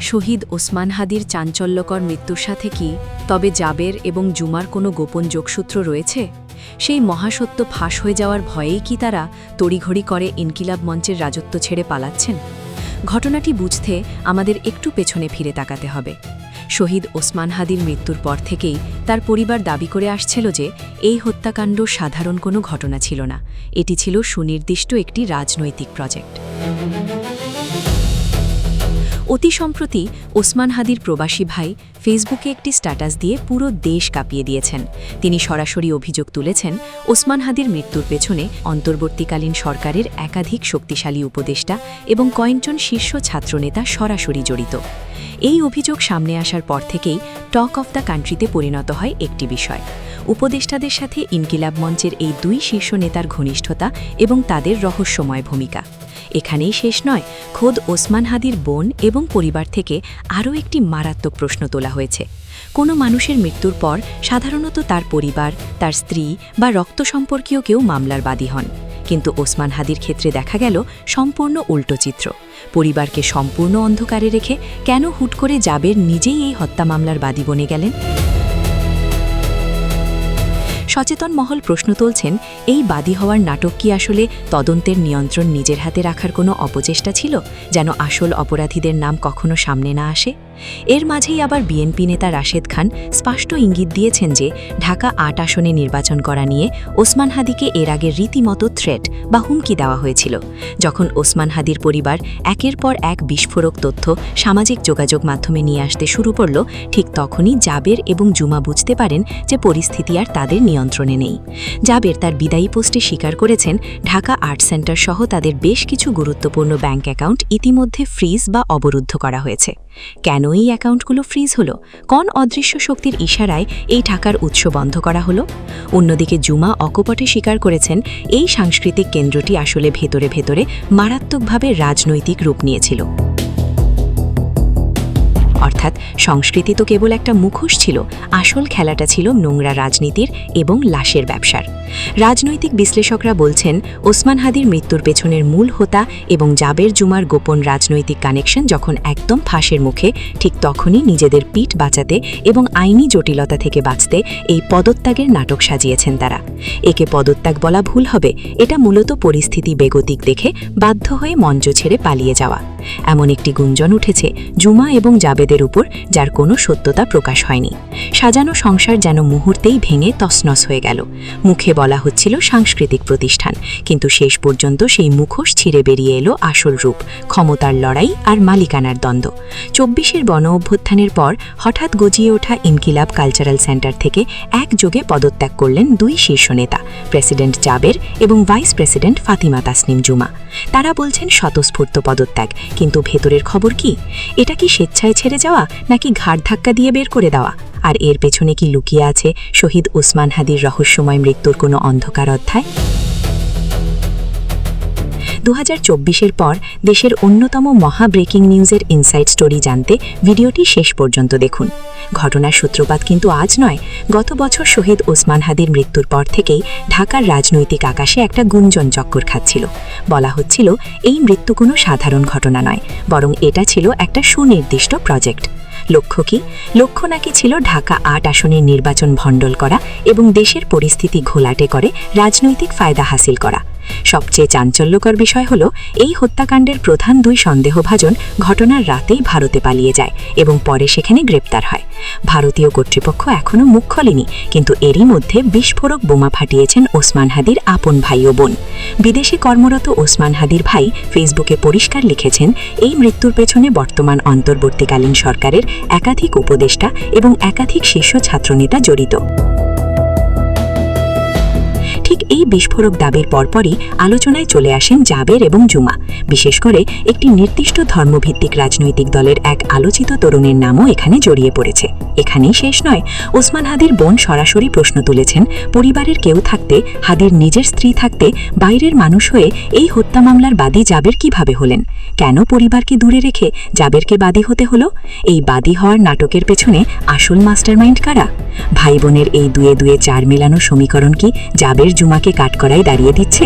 শহীদ ওসমান হাদির চাঞ্চল্যকর মৃত্যুর সাথে কি তবে জাবের এবং জুমার কোনো গোপন যোগসূত্র রয়েছে? সেই মহাসত্য ফাঁস হয়ে যাওয়ার ভয়েই কি তারা তড়িঘড়ি করে ইনকিলাব মঞ্চের রাজত্ব ছেড়ে পালাচ্ছেন? ঘটনাটি বুঝতে আমাদের একটু পেছনে ফিরে তাকাতে হবে। শহীদ ওসমান হাদির মৃত্যুর পর থেকেই তার পরিবার দাবি করে আসছিল যে এই হত্যাকাণ্ড সাধারণ কোনো ঘটনা ছিল না, এটি ছিল সুনির্দিষ্ট একটি রাজনৈতিক প্রজেক্ট। অতি সম্প্রতি ওসমান হাদির প্রবাসী ভাই ফেসবুকে একটি স্ট্যাটাস দিয়ে পুরো দেশ কাঁপিয়ে দিয়েছেন। তিনি সরাসরি অভিযোগ তুলেছেন ওসমান হাদির মৃত্যুর পেছনে অন্তর্বর্তীকালীন সরকারের একাধিক শক্তিশালী উপদেষ্টা এবং কয়েকজন শীর্ষ ছাত্রনেতা সরাসরি জড়িত। এই অভিযোগ সামনে আসার পর থেকেই টক অফ দ্য কান্ট্রিতে পরিণত হয় একটি বিষয়, উপদেষ্টাদের সাথে ইনকিলাব মঞ্চের এই দুই শীর্ষ নেতার ঘনিষ্ঠতা এবং তাদের রহস্যময় ভূমিকা। এখানেই শেষ নয়, খোদ ওসমান হাদির বোন এবং পরিবার থেকে আরও একটি মারাত্মক প্রশ্ন তোলা হয়েছে। কোনো মানুষের মৃত্যুর পর সাধারণত তার পরিবার, তার স্ত্রী বা রক্ত সম্পর্কীয় কেউ মামলার বাদী হন, কিন্তু ওসমান হাদির ক্ষেত্রে দেখা গেল সম্পূর্ণ উল্টো চিত্র। পরিবারকে সম্পূর্ণ অন্ধকারে রেখে কেন হুট করে জাবের নিজেই এই হত্যা মামলার বাদী বনে গেলেন? সচেতন মহল প্রশ্ন তুলছেন, এই বাদী হওয়ার নাটক কি আসলে তদন্তের নিয়ন্ত্রণ নিজের হাতে রাখার কোনো অপচেষ্টা ছিল, যেন আসল অপরাধীদের নাম কখনো সামনে না আসে? এর মাঝেই আবার বিএনপি নেতা রাশেদ খান স্পষ্ট ইঙ্গিত দিয়েছেন যে ঢাকা ৮ আসনে নির্বাচন করা নিয়ে ওসমান হাদিকে এর আগে রীতিমতো থ্রেট বা হুমকি দেওয়া হয়েছিল। যখন ওসমান হাদির পরিবার একের পর এক বিস্ফোরক তথ্য সামাজিক যোগাযোগ মাধ্যমে নিয়ে আসতে শুরু করল, ঠিক তখনই জাবের এবং জুমা বুঝতে পারেন যে পরিস্থিতি আর তাদের নিয়ন্ত্রণে নেই। জাবের তার বিদায়ী পোস্টে স্বীকার করেছেন ঢাকা আর্ট সেন্টার সহ তাদের বেশ কিছু গুরুত্বপূর্ণ ব্যাংক অ্যাকাউন্ট ইতিমধ্যে ফ্রিজ বা অবরুদ্ধ করা হয়েছে। কেন এই অ্যাকাউন্টগুলো ফ্রিজ হলো? কোন অদৃশ্য শক্তির ইশারায় এই টাকার উৎস বন্ধ করা হলো? অন্যদিকে জুমা অকপটে স্বীকার করেছেন এই সাংস্কৃতিক কেন্দ্রটি আসলে ভেতরে ভেতরে মারাত্মকভাবে রাজনৈতিক রূপ নিয়েছিল। অর্থাৎ সংস্কৃতি তো কেবল একটা মুখোশ ছিল, আসল খেলাটা ছিল নোংরা রাজনীতির এবং লাশের ব্যবসার। রাজনৈতিক বিশ্লেষকরা বলছেন ওসমান হাদির মৃত্যুর পেছনের মূল হোতা এবং জাবের জুমার গোপন রাজনৈতিক কানেকশন যখন একদম ফাঁসের মুখে, ঠিক তখনই নিজেদের পিঠ বাঁচাতে এবং আইনি জটিলতা থেকে বাঁচতে এই পদত্যাগের নাটক সাজিয়েছেন তারা। একে পদত্যাগ বলা ভুল হবে, এটা মূলত পরিস্থিতি বেগতিক দেখে বাধ্য হয়ে মঞ্চ ছেড়ে পালিয়ে যাওয়া। এমন একটি গুঞ্জন উঠেছে জুমা এবং জাবেদের উপর, যার কোনো সত্যতা প্রকাশ হয়নি। সাজানো সংসার যেন মুহূর্তেই ভেঙে তছনছ হয়ে গেল। মুখে বলা হচ্ছিল সাংস্কৃতিক প্রতিষ্ঠান, কিন্তু শেষ পর্যন্ত সেই মুখোশ ছিঁড়ে বেরিয়ে এলো আসল রূপ, ক্ষমতার লড়াই আর মালিকানার দ্বন্দ্ব। ২৪-এর গণ অভ্যুত্থানের পর হঠাৎ গজিয়ে ওঠা ইনকিলাব কালচারাল সেন্টার থেকে একযোগে পদত্যাগ করলেন দুই শীর্ষ নেতা, প্রেসিডেন্ট জাবের এবং ভাইস প্রেসিডেন্ট ফাতিমা তাসনিম জুমা। তারা বলছেন স্বতঃস্ফূর্ত পদত্যাগ, কিন্তু ভেতরের খবর কি? এটা কি স্বেচ্ছায় ছেড়ে যাওয়া নাকি ঘাড় ধাক্কা দিয়ে বের করে দেওয়া? আর এর পেছনে কি লুকিয়ে আছে শহীদ ওসমান হাদির রহস্যময় মৃত্যুর কোনো অন্ধকার অধ্যায়? ২০২৪-এর পর দেশের অন্যতম মহা ব্রেকিং নিউজের ইনসাইড স্টোরি জানতে ভিডিওটি শেষ পর্যন্ত দেখুন। ঘটনার সূত্রপাত কিন্তু আজ নয়, গত বছর শহীদ ওসমান হাদির মৃত্যুর পর থেকেই ঢাকার রাজনৈতিক আকাশে একটা গুঞ্জন চক্কর খাচ্ছিল। বলা হচ্ছিল এই মৃত্যু কোনো সাধারণ ঘটনা নয়, বরং এটা ছিল একটা সুনির্দিষ্ট প্রজেক্ট। লক্ষ্য কি? লক্ষ্য নাকি ছিল ঢাকা ৮ আসনের নির্বাচন ভণ্ডল করা এবং দেশের পরিস্থিতি ঘোলাটে করে রাজনৈতিক ফায়দা হাসিল করা। সবচেয়ে চাঞ্চল্যকর বিষয় হলো এই হত্যাকাণ্ডের প্রধান দুই সন্দেহভাজন ঘটনার রাতেই ভারতে পালিয়ে যায় এবং পরে সেখানে গ্রেপ্তার হয়। ভারতীয় কর্তৃপক্ষ এখনও মুখ খোলেনি, কিন্তু এরই মধ্যে বিস্ফোরক বোমা ফাটিয়েছেন ওসমান হাদির আপন ভাই ও বোন। বিদেশে কর্মরত ওসমান হাদির ভাই ফেসবুকে পরিষ্কার লিখেছেন এই মৃত্যুর পেছনে বর্তমান অন্তর্বর্তীকালীন সরকারের একাধিক উপদেষ্টা এবং একাধিক শীর্ষ ছাত্রনেতা জড়িত। ঠিক এই বিস্ফোরক দাবির পরপরই আলোচনায় চলে আসেন জাবের এবং জুমা। বিশেষ করে একটি নির্দিষ্ট ধর্মভিত্তিক রাজনৈতিক দলের এক আলোচিত তরুণের নামও এখানে জড়িয়ে পড়েছে। এখানেই শেষ নয়, ওসমান হাদির বোন সরাসরি প্রশ্ন তুলেছেন পরিবারের কেউ থাকতে, হাদির নিজের স্ত্রী থাকতে বাইরের মানুষ হয়ে এই হত্যা মামলার বাদী জাবের কিভাবে হলেন? কেন পরিবারকে দূরে রেখে জাবেরকে বাদী হতে হলো? এই বাদী হওয়ার নাটকের পেছনে আসল মাস্টারমাইন্ড কারা? ভাই বোনের এই দুয়ে দুয়ে চার মেলানো সমীকরণ কি জাবের জুমাকে কাঠগড়ায় দাঁড়িয়ে দিচ্ছে?